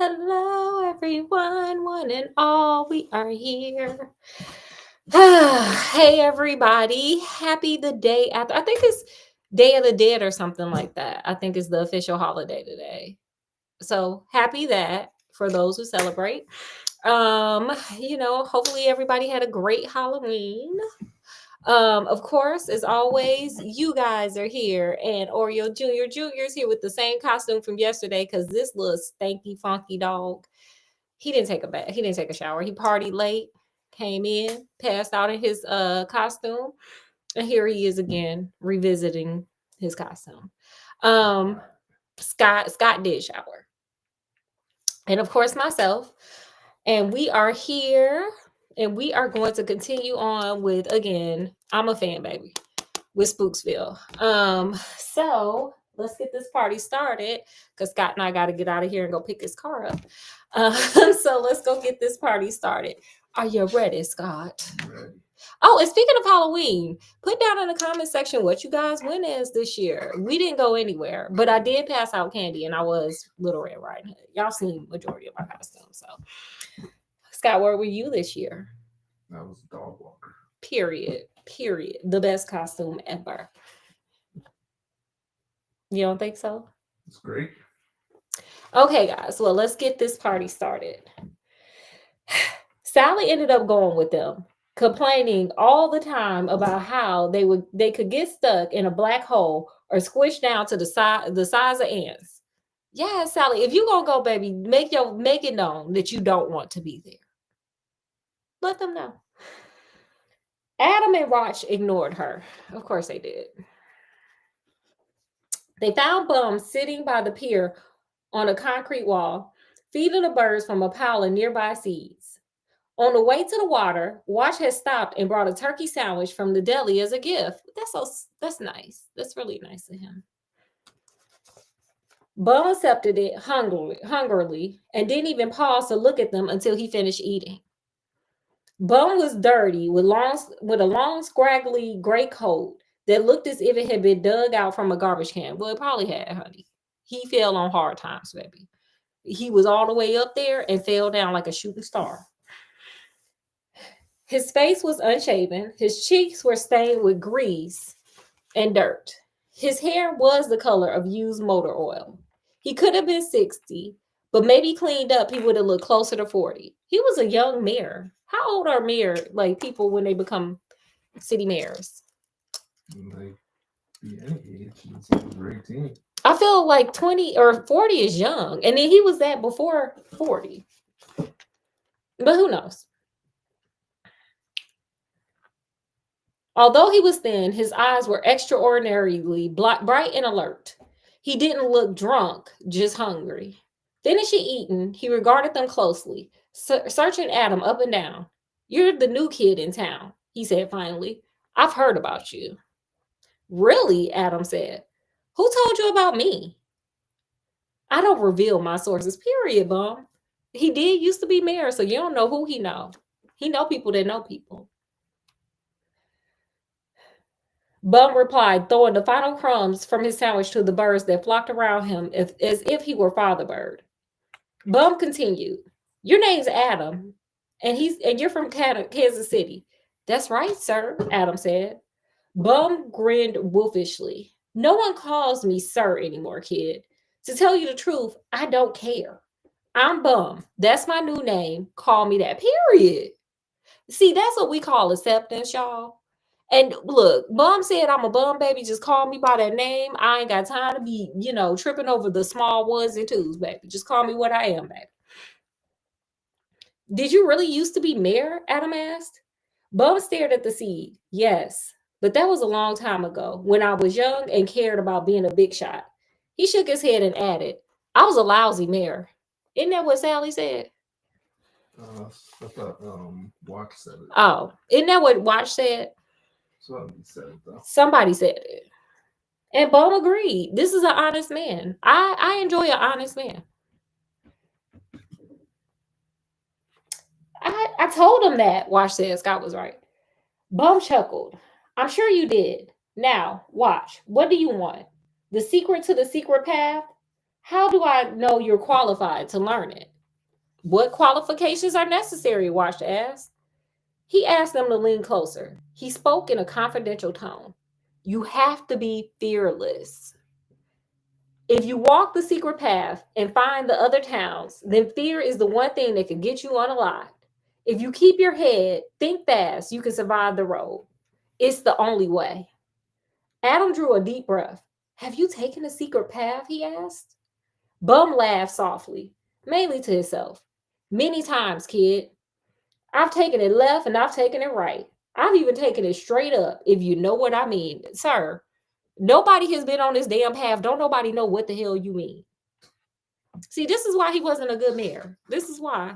Hello, everyone, one and all. We are here. Hey, everybody. Happy the day after. I think it's Day of the Dead or something like that. I think it's the official holiday today. So happy that for those who celebrate. Hopefully everybody had a great Halloween. Of course, as always, you guys are here, and Oreo Junior's here with the same costume from yesterday because this little stanky, funky dog, he didn't take a bath, he didn't take a shower, he partied late, came in, passed out in his costume, and here he is again revisiting his costume. Um, Scott did shower, and of course myself, and we are here. And we are going to continue on with, again, I'm a fan, baby, with Spooksville. So let's get this party started because Scott and I got to get out of here and go pick his car up. So let's go get this party started. Are you ready, Scott? Ready. Oh, and speaking of Halloween, put down in the comment section what you guys went as this year. We didn't go anywhere, but I did pass out candy and I was Little Red Riding Hood. Y'all seen majority of my costumes. So, Scott, where were you this year? That was Dog Walker. Period. The best costume ever. You don't think so? It's great. Okay, guys. Well, let's get this party started. Sally ended up going with them, complaining all the time about how they could get stuck in a black hole or squished down to the size of ants. Yeah, Sally, if you gonna go, baby, make it known that you don't want to be there. Let them know. Adam and Roch ignored her. Of course they did. They found Bum sitting by the pier on a concrete wall, feeding the birds from a pile of nearby seeds. On the way to the water, Watch had stopped and brought a turkey sandwich from the deli as a gift. That's nice. That's really nice of him. Bum accepted it hungrily and didn't even pause to look at them until he finished eating. Bum was dirty with a long, scraggly gray coat that looked as if it had been dug out from a garbage can. Well, it probably had, honey. He fell on hard times, baby. He was all the way up there and fell down like a shooting star. His face was unshaven. His cheeks were stained with grease and dirt. His hair was the color of used motor oil. He could have been 60, but maybe cleaned up, he would have looked closer to 40. He was a young mayor. How old are mayor, like people when they become city mayors? Like, be any age. It's over 18. I feel like 20 or 40 is young. And then he was that before 40. But who knows? Although he was thin, his eyes were extraordinarily bright and alert. He didn't look drunk, just hungry. Finishing eating, he regarded them closely, searching Adam up and down. "You're the new kid in town," he said finally. "I've heard about you." "Really?" Adam said. "Who told you about me?" "I don't reveal my sources, period, Bum. He did used to be mayor, so you don't know who he know. He know people that know people." Bum replied, throwing the final crumbs from his sandwich to the birds that flocked around him as if he were Father Bird. Bum continued, "Your name's Adam, and you're from Kansas City." "That's right, sir," Adam said. Bum grinned wolfishly. "No one calls me sir anymore, kid. To tell you the truth, I don't care. I'm Bum. That's my new name. Call me that, period." See, that's what we call acceptance, y'all. And look, Bum said, "I'm a bum, baby. Just call me by that name. I ain't got time to be, tripping over the small ones and twos, baby. Just call me what I am, baby." "Did you really used to be mayor?" Adam asked. Bum stared at the seed. "Yes, but that was a long time ago when I was young and cared about being a big shot." He shook his head and added, "I was a lousy mayor." Isn't that what Sally said? I thought Watch said it. Oh, isn't that what Watch said? Somebody said it, though. Somebody said it. And Bum agreed. This is an honest man. I enjoy an honest man. I told him that, Watch said. Scott was right. Bum chuckled. "I'm sure you did. Now, Watch, what do you want? The secret to the secret path? How do I know you're qualified to learn it?" What qualifications are necessary? Watch asked. He asked them to lean closer. He spoke in a confidential tone. You have to be fearless. If you walk the secret path and find the other towns, then fear is the one thing that can get you unalive. If you keep your head, think fast, you can survive the road. It's the only way. Adam drew a deep breath. Have you taken the secret path? He asked. Bum laughed softly, mainly to himself. Many times, kid. I've taken it left and I've taken it right. I've even taken it straight up, if you know what I mean. Sir, nobody has been on this damn path. Don't nobody know what the hell you mean. See, this is why he wasn't a good mayor. This is why.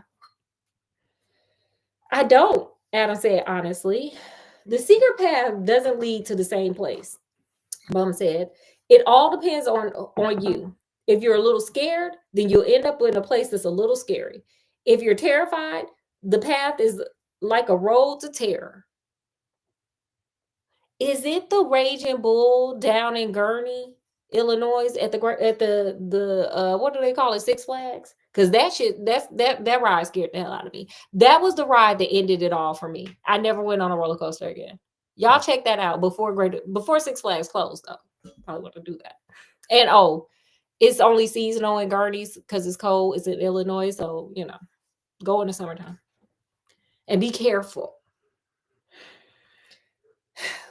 I don't, Adam said honestly. The secret path doesn't lead to the same place. Bum said, it all depends on you. If you're a little scared, then you'll end up in a place that's a little scary. If you're terrified, the path is like a road to terror. Is it the Raging Bull down in Gurney, Illinois, at the what do they call it, Six Flags? Because that ride scared the hell out of me. That was the ride that ended it all for me. I never went on a roller coaster again. Y'all check that out before Six Flags closed though. Probably want to do that. And it's only seasonal in Gurney's because it's cold. It's in Illinois, so go in the summertime and be careful.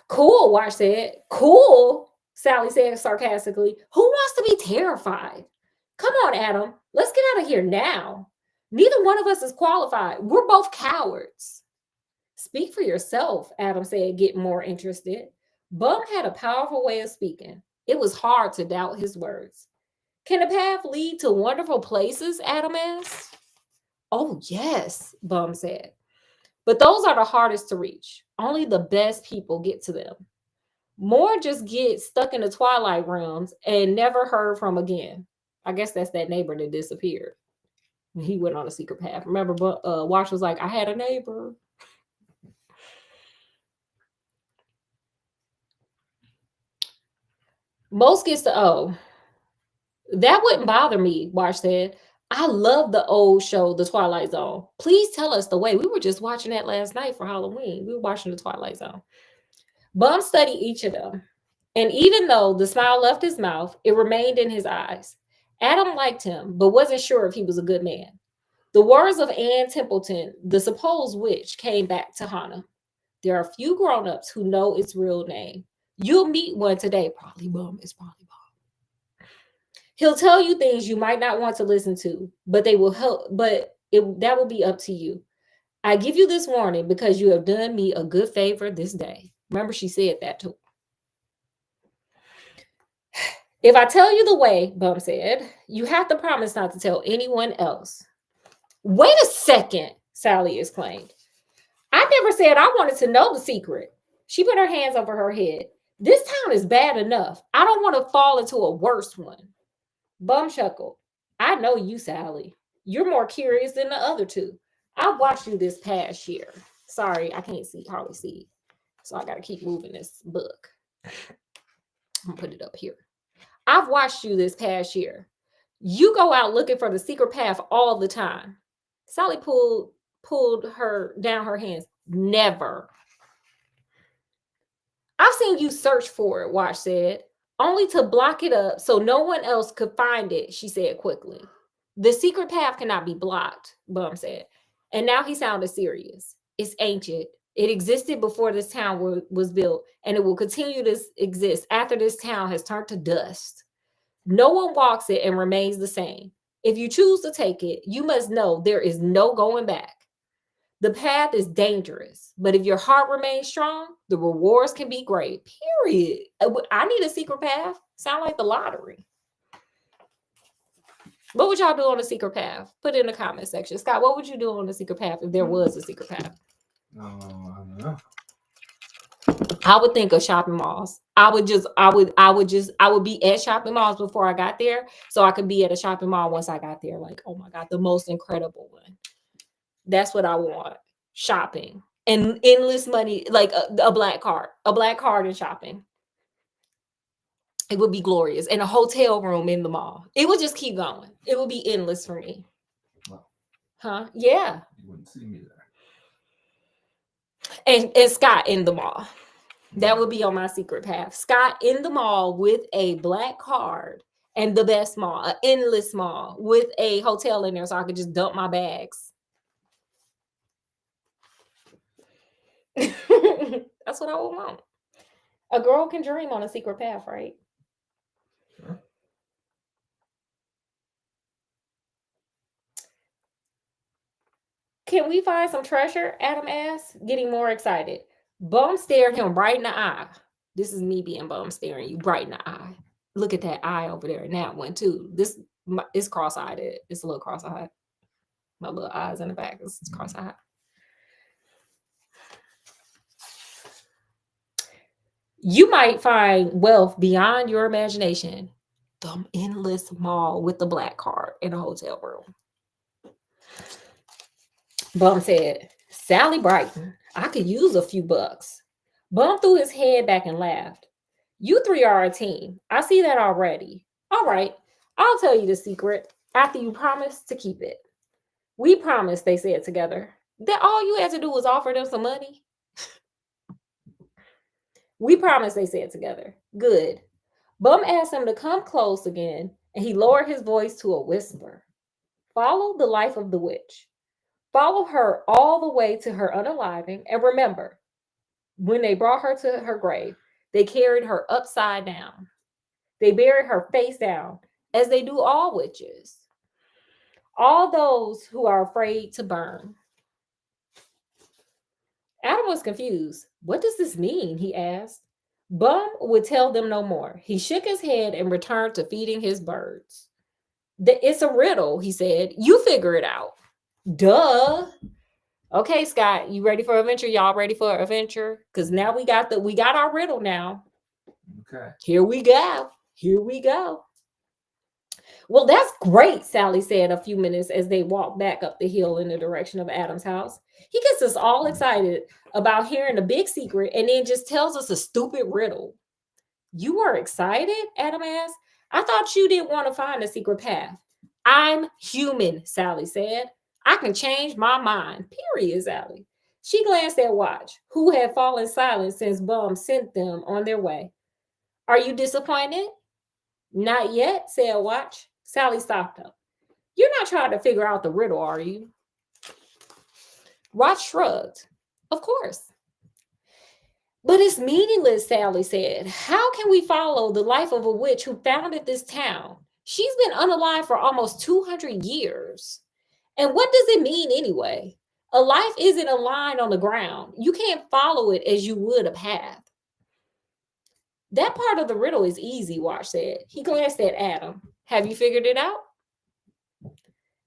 Cool, Watch said. Cool, Sally said sarcastically. Who wants to be terrified? Come on, Adam. Let's get out of here now. Neither one of us is qualified. We're both cowards. Speak for yourself, Adam said, getting more interested. Bum had a powerful way of speaking. It was hard to doubt his words. Can the path lead to wonderful places? Adam asked. Oh, yes, Bum said. But those are the hardest to reach. Only the best people get to them. More just get stuck in the twilight realms and never heard from again. I guess that's that neighbor that disappeared. He went on a secret path. Remember, Watch was like, I had a neighbor. Most gets to, that wouldn't bother me, Watch said. I love the old show, The Twilight Zone. Please tell us the way. We were just watching that last night for Halloween. We were watching The Twilight Zone. Bum studied each of them. And even though the smile left his mouth, it remained in his eyes. Adam liked him, but wasn't sure if he was a good man. The words of Ann Templeton, the supposed witch, came back to haunt him. There are few grown-ups who know its real name. You'll meet one today. Probably Bum. It's probably Bum. He'll tell you things you might not want to listen to, but they will help. That will be up to you. I give you this warning because you have done me a good favor this day. Remember, she said that too. If I tell you the way, Bum said, you have to promise not to tell anyone else. Wait a second, Sally exclaimed. I never said I wanted to know the secret. She put her hands over her head. This town is bad enough. I don't want to fall into a worse one. Bum chuckled. I know you, Sally. You're more curious than the other two. I've watched you this past year. Sorry, I can't hardly see. So I got to keep moving this book. I'm going to put it up here. I've watched you this past year. You go out looking for the secret path all the time. Sally pulled her down her hands. Never. I've seen you search for it, Watch said, only to block it up so no one else could find it, she said quickly. The secret path cannot be blocked, Bum said. And now he sounded serious. It's ancient. It existed before this town was built, and it will continue to exist after this town has turned to dust. No one walks it and remains the same. If you choose to take it, you must know there is no going back. The path is dangerous, but if your heart remains strong, the rewards can be great. Period. I need a secret path. Sound like the lottery. What would y'all do on the secret path? Put it in the comment section. Scott, what would you do on the secret path if there was a secret path? I don't know. I would think of shopping malls. I would be at shopping malls before I got there, so I could be at a shopping mall once I got there. Like, oh my God, the most incredible one. That's what I want. Shopping and endless money, like a black card and shopping. It would be glorious. And a hotel room in the mall. It would just keep going. It would be endless for me. Wow. Huh? Yeah. You wouldn't see me there. And Scott in the mall. That would be on my secret path. Scott in the mall with a black card and the best mall, an endless mall with a hotel in there so I could just dump my bags. That's what I would want. A girl can dream on a secret path, right? Sure. Can we find some treasure? Adam asked, getting more excited. Bum stared him right in the eye. This is me being bum staring you right in the eye. Look at that eye over there and that one too. This is cross-eyed. It's a little cross-eyed. My little eyes in the back is cross-eyed. You might find wealth beyond your imagination. The endless mall with the black card in a hotel room. Bum said, Sally Brighton, I could use a few bucks. Bum threw his head back and laughed. You three are a team. I see that already. All right, I'll tell you the secret after you promise to keep it. We promised, they said together. That all you had to do was offer them some money. We promised, they said together. Good. Bum asked him to come close again, and he lowered his voice to a whisper. Follow the life of the witch. Follow her all the way to her unaliving, and remember, when they brought her to her grave, they carried her upside down. They buried her face down, as they do all witches. All those who are afraid to burn. Adam was confused. What does this mean? He asked. Bum would tell them no more. He shook his head and returned to feeding his birds. It's a riddle, he said. You figure it out. Duh. Okay, Scott, you ready for adventure? Y'all ready for adventure? Because now we got our riddle now. Okay. Here we go. Here we go. Well, that's great, Sally said a few minutes as they walked back up the hill in the direction of Adam's house. He gets us all excited about hearing the big secret and then just tells us a stupid riddle. You were excited? Adam asked. I thought you didn't want to find a secret path. I'm human, Sally said. I can change my mind. Period, Sally. She glanced at Watch, who had fallen silent since Bum sent them on their way. Are you disappointed? Not yet, said Watch. Sally stopped him. You're not trying to figure out the riddle, are you? Watch shrugged. Of course. But it's meaningless, Sally said. How can we follow the life of a witch who founded this town? She's been unalive for almost 200 years. And what does it mean anyway? A life isn't a line on the ground. You can't follow it as you would a path. That part of the riddle is easy, Watch said. He glanced at Adam. Have you figured it out?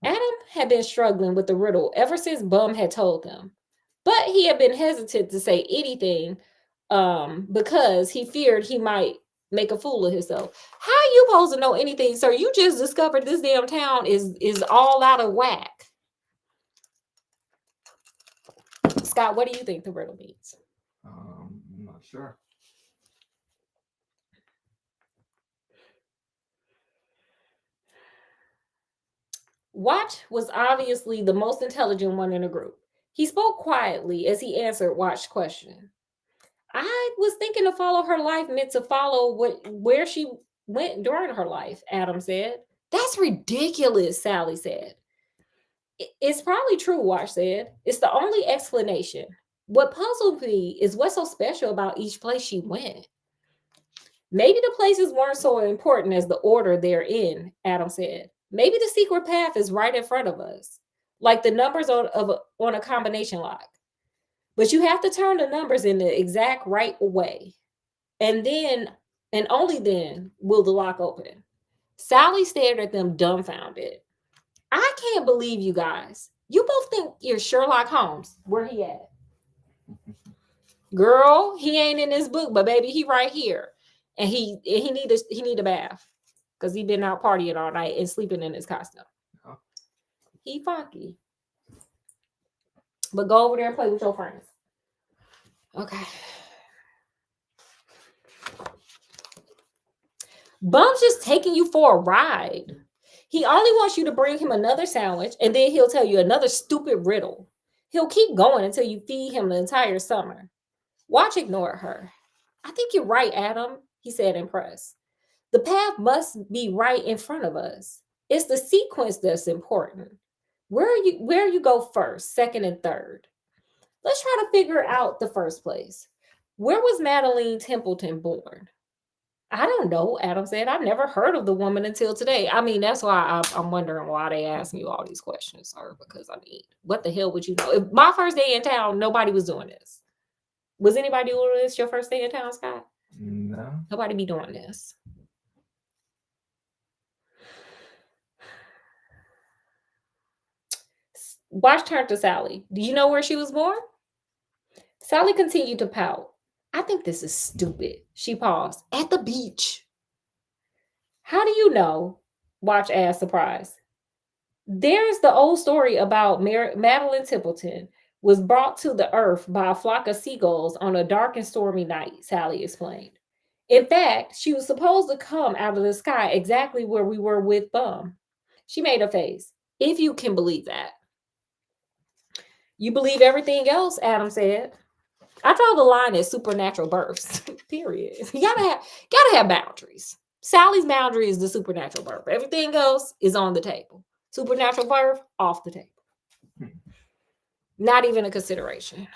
Adam had been struggling with the riddle ever since Bum had told him. But he had been hesitant to say anything because he feared he might make a fool of himself. How are you supposed to know anything, sir? You just discovered this damn town is all out of whack. Scott, what do you think the riddle means? I'm not sure. Watch was obviously the most intelligent one in the group. He spoke quietly as he answered Watch's question. I was thinking to follow her life meant to follow where she went during her life, Adam said. That's ridiculous, Sally said. It's probably true, Watch said. It's the only explanation. What puzzled me is what's so special about each place she went. Maybe the places weren't so important as the order they're in, Adam said. Maybe the secret path is right in front of us, like the numbers on a combination lock. But you have to turn the numbers in the exact right way. And only then will the lock open. Sally stared at them dumbfounded. I can't believe you guys. You both think you're Sherlock Holmes. Where he at? Girl, he ain't in this book, but baby, he right here. And he need a bath. Because he been out partying all night and sleeping in his costume. Oh. He funky. But go over there and play with your friends. Okay. Bum's just taking you for a ride. He only wants you to bring him another sandwich, and then he'll tell you another stupid riddle. He'll keep going until you feed him the entire summer. Watch ignored her. I think you're right, Adam, he said, impressed. The path must be right in front of us. It's the sequence that's important. Where you go first, second, and third. Let's try to figure out the first place. Where was Madeline Templeton born? I don't know, Adam said. I've never heard of the woman until today. I mean, that's why I'm wondering why they asking you all these questions, sir. Because I mean, what the hell would you know? If my first day in town, nobody was doing this. Was anybody doing this your first day in town, Scott? No. Nobody be doing this. Watch turn to Sally. Do you know where she was born? Sally continued to pout. I think this is stupid. She paused. At the beach. How do you know? Watch asked, surprised. There's the old story about Madeline Templeton was brought to the earth by a flock of seagulls on a dark and stormy night, Sally explained. In fact, she was supposed to come out of the sky exactly where we were with Bum. She made a face. If you can believe that. You believe everything else, Adam said. I draw the line at supernatural births. Period. You gotta have boundaries. Sally's boundary is the supernatural birth. Everything else is on the table. Supernatural birth off the table. Not even a consideration.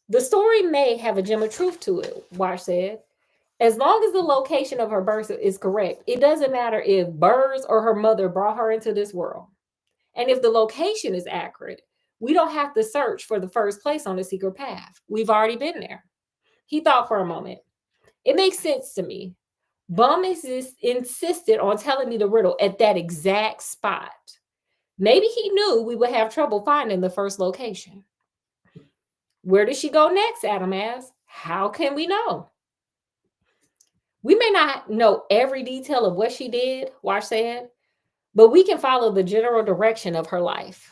The story may have a gem of truth to it, Wash said. As long as the location of her birth is correct, it doesn't matter if birds or her mother brought her into this world. And if the location is accurate, we don't have to search for the first place on the secret path. We've already been there. He thought for a moment. It makes sense to me. Bum insisted on telling me the riddle at that exact spot. Maybe he knew we would have trouble finding the first location. Where did she go next? Adam asked. How can we know? We may not know every detail of what she did, Wash said, but we can follow the general direction of her life.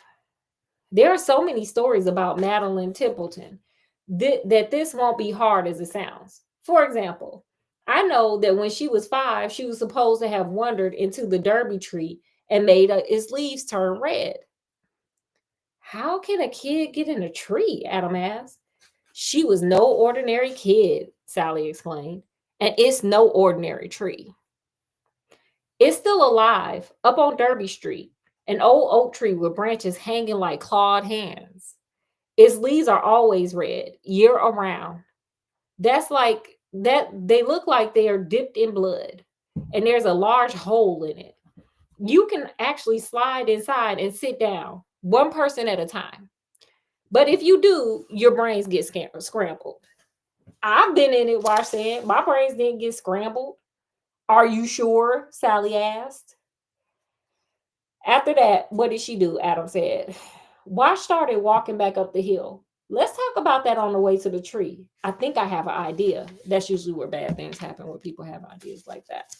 There are so many stories about Madeline Templeton that this won't be hard as it sounds. For example, I know that when she was 5, she was supposed to have wandered into the Derby tree and made its leaves turn red. How can a kid get in a tree? Adam asked. She was no ordinary kid, Sally explained, and it's no ordinary tree. It's still alive up on Derby Street, an old oak tree with branches hanging like clawed hands. Its leaves are always red, year around. That's like that. They look like they are dipped in blood, and there's a large hole in it. You can actually slide inside and sit down, one person at a time. But if you do, your brains get scrambled. I've been in it, Wash said. My brains didn't get scrambled. Are you sure? Sally asked. After that, what did she do? Adam said. Wash started walking back up the hill. Let's talk about that on the way to the tree. I think I have an idea. That's usually where bad things happen, where people have ideas like that.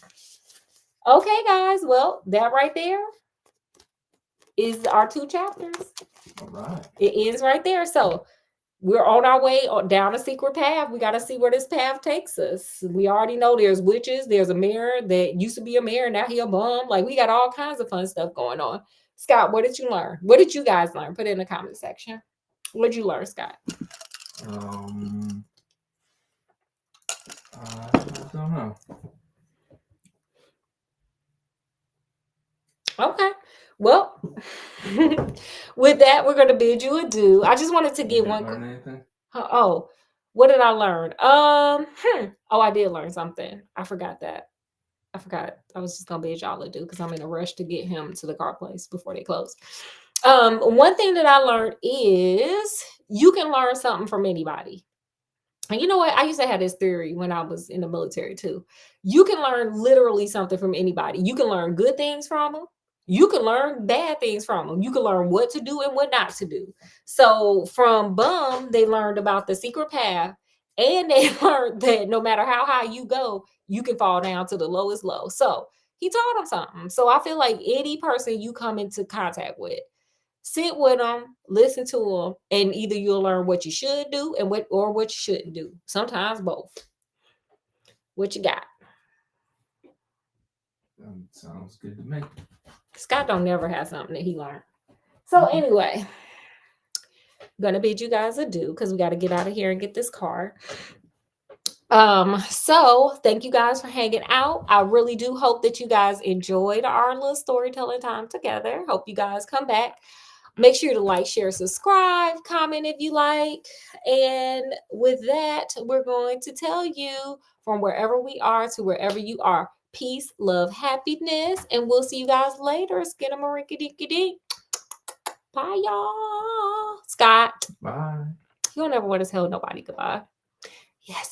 Okay, guys. Well, that right there is our 2 chapters. All right. It ends right there. So we're on our way down a secret path. We got to see where this path takes us. We already know there's witches. There's a mayor that used to be a mayor. Now he a bum. Like, we got all kinds of fun stuff going on. Scott, what did you learn? What did you guys learn? Put it in the comment section. What did you learn, Scott? I don't know. Okay. Well, with that, we're going to bid you adieu. I just wanted to get one. Learn anything? Oh, what did I learn? Oh, I did learn something. I forgot that. I was just gonna bid y'all adieu because I'm in a rush to get him to the car place before they close. One thing that I learned is you can learn something from anybody. And you know what? I used to have this theory when I was in the military too. You can learn literally something from anybody. You can learn good things from them. You can learn bad things from them. You can learn what to do and what not to do. So from Bum, they learned about the secret path, and they learned that no matter how high you go, you can fall down to the lowest low. So he taught them something. So I feel like any person you come into contact with, sit with them, listen to them, and either you'll learn what you should do and what you shouldn't do. Sometimes both. What you got? Sounds good to me. Scott don't never have something that he learned. So anyway, gonna bid you guys adieu because we got to get out of here and get this car. So thank you guys for hanging out. I really do hope that you guys enjoyed our little storytelling time together. Hope you guys come back. Make sure to like, share, subscribe, comment if you like. And with that, we're going to tell you from wherever we are to wherever you are. Peace, love, happiness, and we'll see you guys later. Skidamarinky-dinky-dink. Bye, y'all. Scott, Bye. you don't ever want to tell nobody goodbye. Yes.